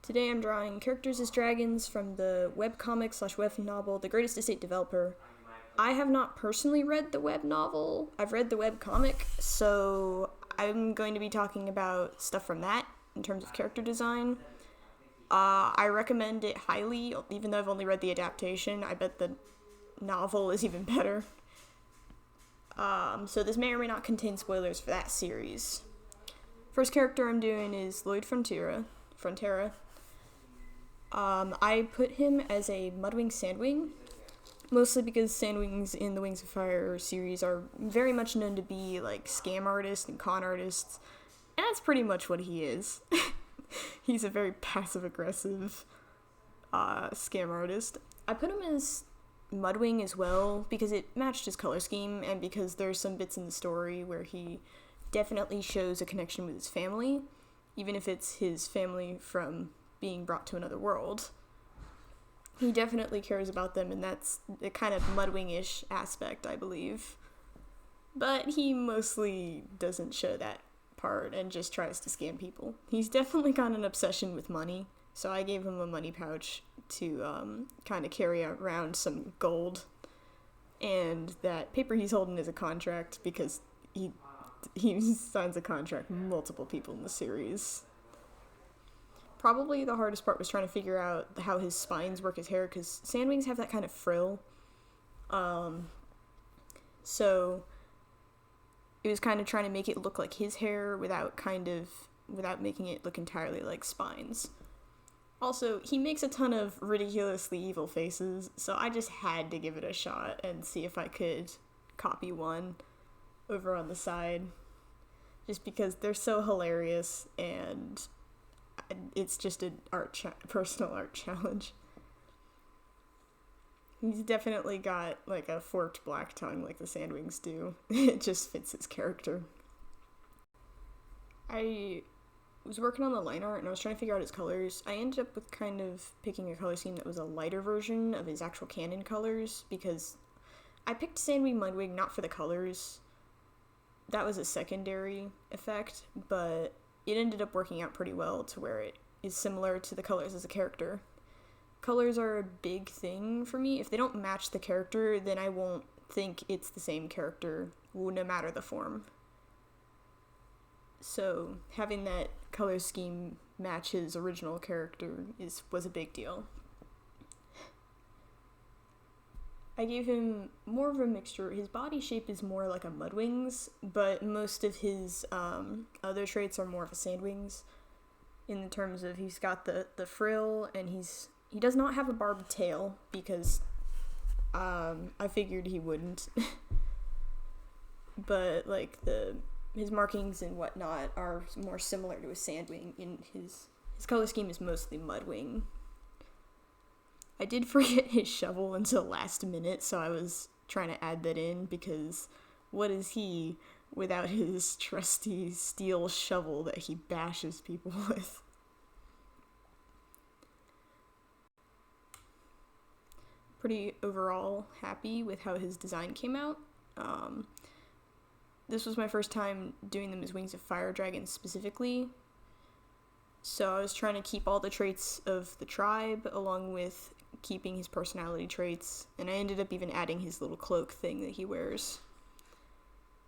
Today I'm drawing characters as dragons from the webcomic slash web novel The Greatest Estate Developer. I have not personally read the web novel. I've read the webcomic, so I'm going to be talking about stuff from that in terms of character design. I recommend it highly, even though I've only read the adaptation. I bet the novel is even better. So this may or may not contain spoilers for that series. First character I'm doing is Lloyd Frontera. I put him as a Mudwing Sandwing, mostly because Sandwings in the Wings of Fire series are very much known to be like scam artists and con artists, and that's pretty much what he is. He's a very passive-aggressive scam artist. I put him as Mudwing as well because it matched his color scheme and because there's some bits in the story where he definitely shows a connection with his family, even if it's his family from being brought to another world. He definitely cares about them, and that's the kind of Mudwing-ish aspect, I believe. But he mostly doesn't show that part and just tries to scam people. He's definitely got an obsession with money, so I gave him a money pouch to kind of carry around some gold, and that paper he's holding is a contract because he signs a contract with multiple people in the series. Probably the hardest part was trying to figure out how his spines work his hair, because Sandwings have that kind of frill. So it was kind of trying to make it look like his hair without making it look entirely like spines. Also, he makes a ton of ridiculously evil faces, so I just had to give it a shot and see if I could copy one over on the side, just because they're so hilarious and it's just a personal art challenge. He's definitely got like a forked black tongue like the Sandwings do. It just fits his character. I was working on the line art and I was trying to figure out his colors. I ended up with kind of picking a color scheme that was a lighter version of his actual canon colors because I picked Sandwing Mudwing not for the colors. That was a secondary effect, but it ended up working out pretty well to where it is similar to the colors as a character. Colors are a big thing for me. If they don't match the character, then I won't think it's the same character, no matter the form. So having that color scheme match his original character was a big deal. I gave him more of a mixture. His body shape is more like a Mudwing's, but most of his other traits are more of a Sandwing's, in terms of he's got the frill, and he does not have a barbed tail, because I figured he wouldn't. But like his markings and whatnot are more similar to a Sandwing, and his color scheme is mostly Mudwing. I did forget his shovel until last minute, so I was trying to add that in, because what is he without his trusty steel shovel that he bashes people with? Pretty overall happy with how his design came out. This was my first time doing them as Wings of Fire dragons specifically, so I was trying to keep all the traits of the tribe along with keeping his personality traits, and I ended up even adding his little cloak thing that he wears,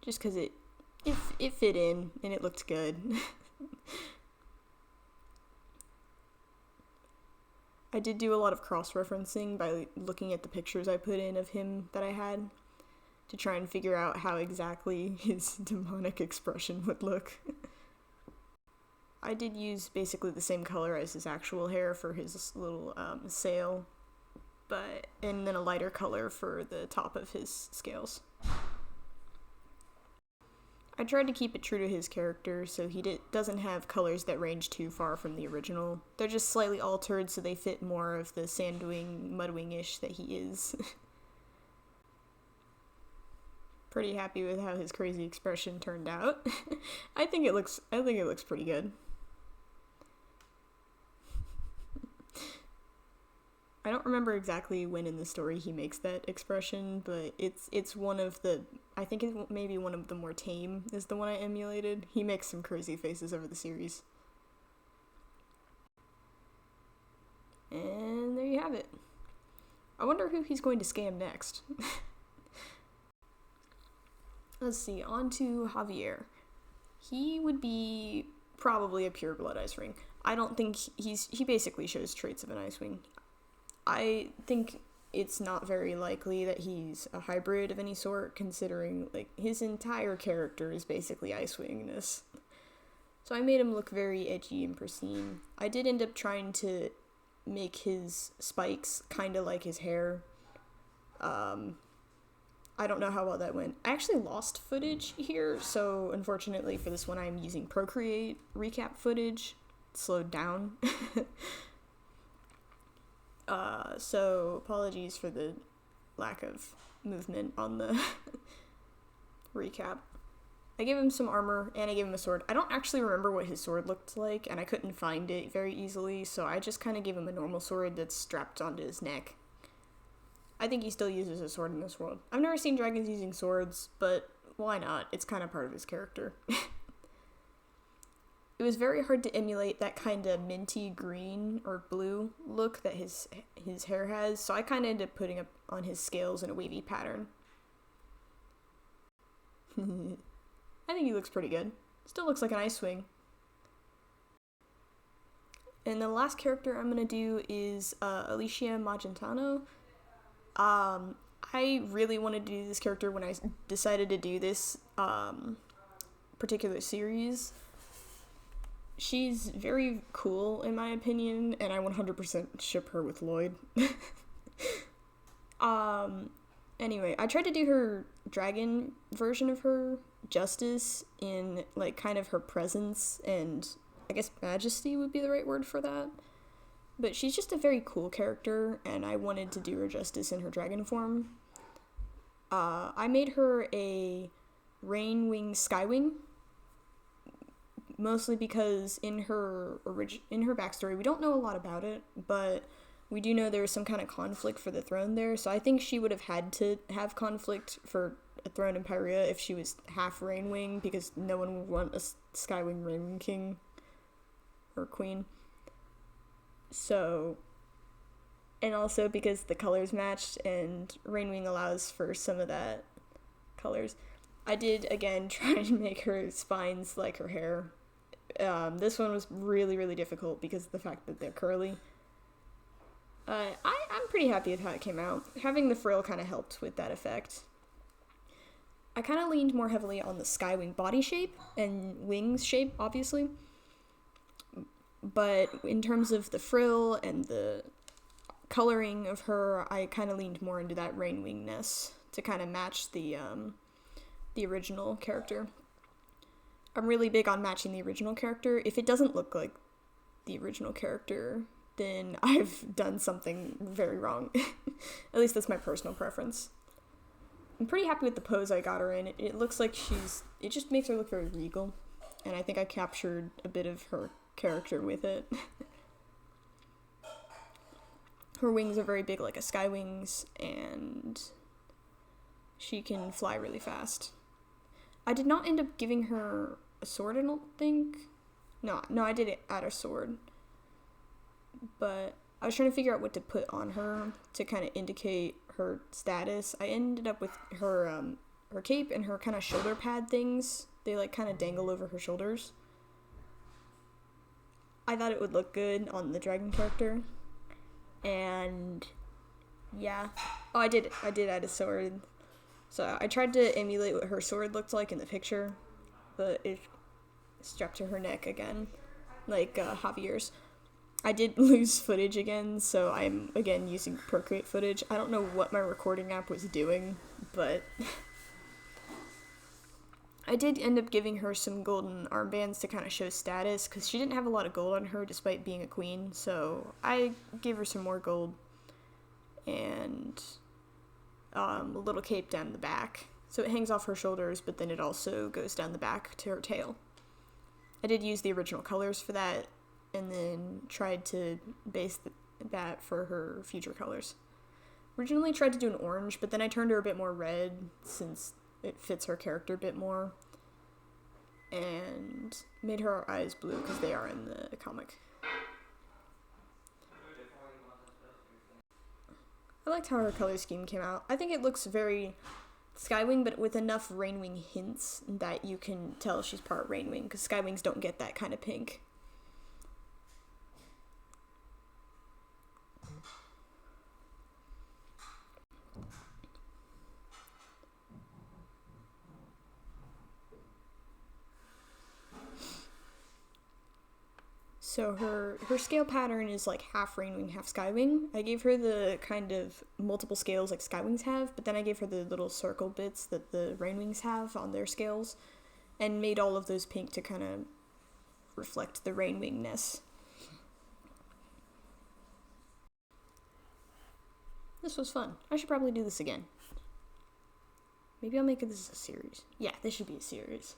just because it fit in and it looked good. I did do a lot of cross-referencing by looking at the pictures I put in of him that I had to try and figure out how exactly his demonic expression would look. I did use basically the same color as his actual hair for his little sail, and then a lighter color for the top of his scales. I tried to keep it true to his character, so he doesn't have colors that range too far from the original. They're just slightly altered so they fit more of the Sandwing, Mudwing-ish that he is. Pretty happy with how his crazy expression turned out. I think it looks pretty good. I don't remember exactly when in the story he makes that expression, but it's one of the, I think it may be one of the more tame is the one I emulated. He makes some crazy faces over the series. I wonder who he's going to scam next. Let's see, on to Javier. He would be probably a pure-blood Ice Ring. I don't think he basically shows traits of an Ice Wing. I think it's not very likely that he's a hybrid of any sort, considering, like, his entire character is basically Ice Wingness. So I made him look very edgy and pristine. I did end up trying to make his spikes kind of like his hair. I don't know how well that went. I actually lost footage here, so unfortunately for this one I'm using Procreate recap footage. It's slowed down. So apologies for the lack of movement on the recap. I gave him some armor, and I gave him a sword. I don't actually remember what his sword looked like, and I couldn't find it very easily, so I just kind of gave him a normal sword that's strapped onto his neck. I think he still uses a sword in this world. I've never seen dragons using swords, but why not? It's kind of part of his character. It was very hard to emulate that kind of minty green or blue look that his hair has, so I kind of ended up putting up on his scales in a wavy pattern. I think he looks pretty good. Still looks like an Ice Wing. And the last character I'm going to do is Alicia Magentano. I really wanted to do this character when I decided to do this particular series. She's very cool, in my opinion, and I 100% ship her with Lloyd. Anyway, I tried to do her dragon version of her justice in, like, kind of her presence, and I guess majesty would be the right word for that. But she's just a very cool character, and I wanted to do her justice in her dragon form. I made her a Rainwing Skywing, mostly because in her backstory, we don't know a lot about it, but we do know there's some kind of conflict for the throne there, so I think she would have had to have conflict for a throne in Pyrea if she was half Rainwing, because no one would want a Skywing Rainwing king or queen. So, and also because the colors matched and Rainwing allows for some of that colors. I did, again, try and make her spines like her hair. This one was really, really difficult because of the fact that they're curly. I'm pretty happy with how it came out. Having the frill kind of helped with that effect. I kind of leaned more heavily on the Skywing body shape and wings shape, obviously. But in terms of the frill and the coloring of her, I kind of leaned more into that Rainwingness to kind of match the original character. I'm really big on matching the original character. If it doesn't look like the original character, then I've done something very wrong. At least that's my personal preference. I'm pretty happy with the pose I got her in. It looks like it just makes her look very regal. And I think I captured a bit of her character with it. Her wings are very big, like a Skywing's, and she can fly really fast. I did not end up giving her a sword, I don't think. No, I did add a sword. But I was trying to figure out what to put on her to kind of indicate her status. I ended up with her cape and her kind of shoulder pad things. They, like, kind of dangle over her shoulders. I thought it would look good on the dragon character. And yeah. Oh, I did add a sword. So I tried to emulate what her sword looked like in the picture, but it's strapped to her neck again, like Javier's. I did lose footage again, so I'm again using Procreate footage. I don't know what my recording app was doing, but I did end up giving her some golden armbands to kind of show status, because she didn't have a lot of gold on her despite being a queen, so I gave her some more gold and a little cape down the back. So it hangs off her shoulders, but then it also goes down the back to her tail. I did use the original colors for that, and then tried to base that for her future colors. Originally tried to do an orange, but then I turned her a bit more red, since it fits her character a bit more, and made her eyes blue because they are in the comic. I liked how her color scheme came out. I think it looks very Skywing, but with enough Rainwing hints that you can tell she's part Rainwing, because Skywings don't get that kind of pink. So her scale pattern is like half Rainwing, half Skywing. I gave her the kind of multiple scales like Skywings have, but then I gave her the little circle bits that the Rainwings have on their scales, and made all of those pink to kind of reflect the Rainwingness. This was fun. I should probably do this again. Maybe I'll make this a series. Yeah, this should be a series.